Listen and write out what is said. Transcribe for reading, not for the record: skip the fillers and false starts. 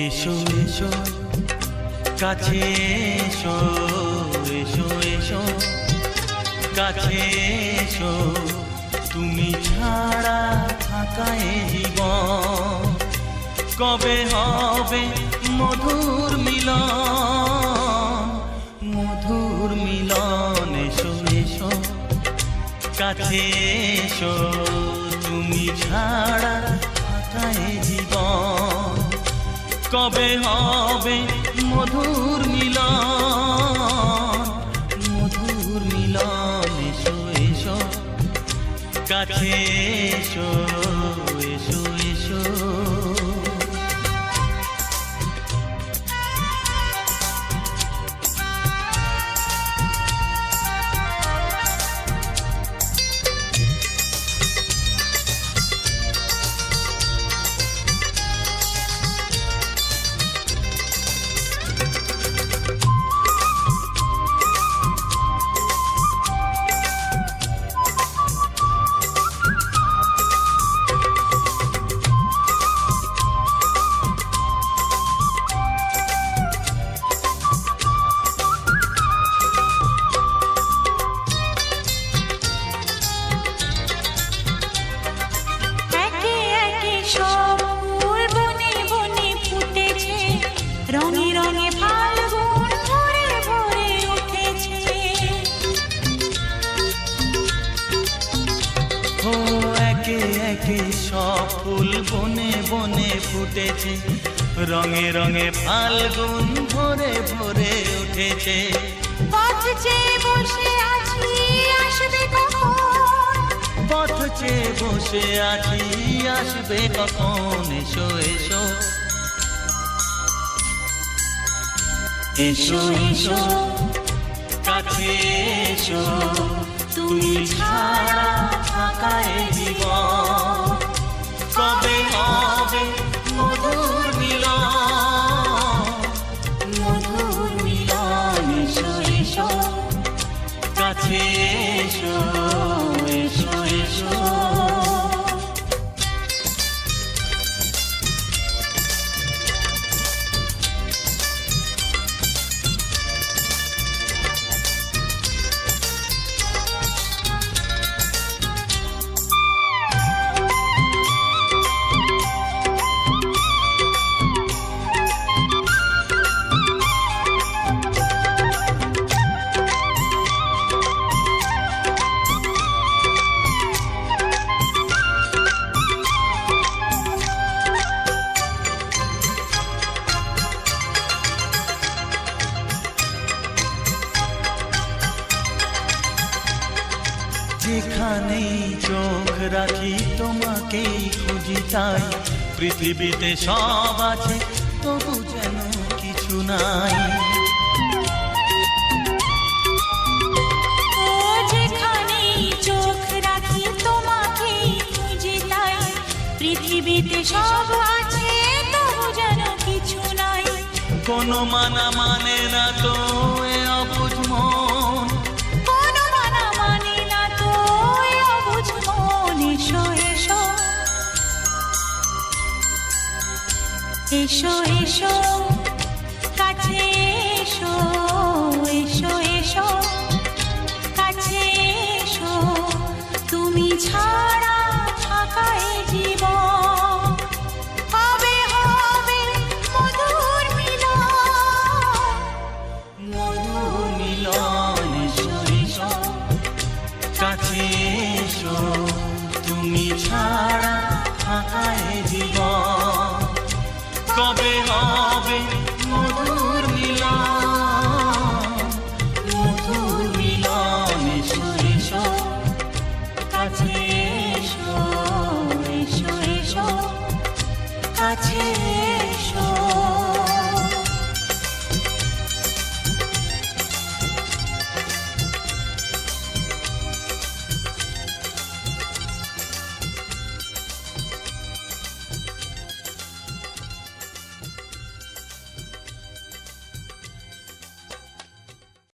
এসো এসো কাছে এসো, এসো এসো কাছে এসো, তুমি ছাড়া থাকা এ জীবন কবে হবে মধুর মিলন, মধুর মিলন। এসো এসো কাছে এসো, তুমি ছাড়া থাকা এ জীবন কবে হবে মধুর মিলন, মধুর মিলন। এসো এসো কাছে এসো, এসো এসো। রঙে রঙে ফাল্গুন ভরে ভরে উঠেছে, ও একে একে সব ফুল বনে বনে ফুটেছে, রঙে রঙে ফাল্গুন ভরে ভরে উঠেছে। পথ চেয়ে বসে আছি আসবে কখন, পথ চেয়ে বসে আছি আসবে কখন। এসো এসো এসো এসো কাছে এসো, তুমি ছাড়া থাকা এ জীবন কবে হবে মধুর মিলন, মধুর মিলন। এসো এসো কাছে এসো, এসো এসো। যেখানেই চোখ রাখি তোমাকেই খুঁজি, তাই পৃথিবীতে সব আছে তবু যেন কিছু নাই। ও যেখানেই চোখ রাখি তোমাকেই খুঁজি, তাই পৃথিবীতে সব আছে তবু যেন কিছু নাই। কোনো মানা মানে না তো এ অবুঝ মন, কোনো মানা মানে না তো এ অবুঝ মন। এসো এসো এসো এসো কাছে এসো, এসো এসো কাছে এসো, তুমি ছাড়া থাকা এ জীবন কবে হবে মধুর মিলন, মধুর মিলন। এসো এসো কাছে এসো, তুমি ছাড়া থাকা এ জীবন কবে হবে মধুর মিলন, মধুর মিলন। এসো এসো কাছে এসো, এসো এসো কাছে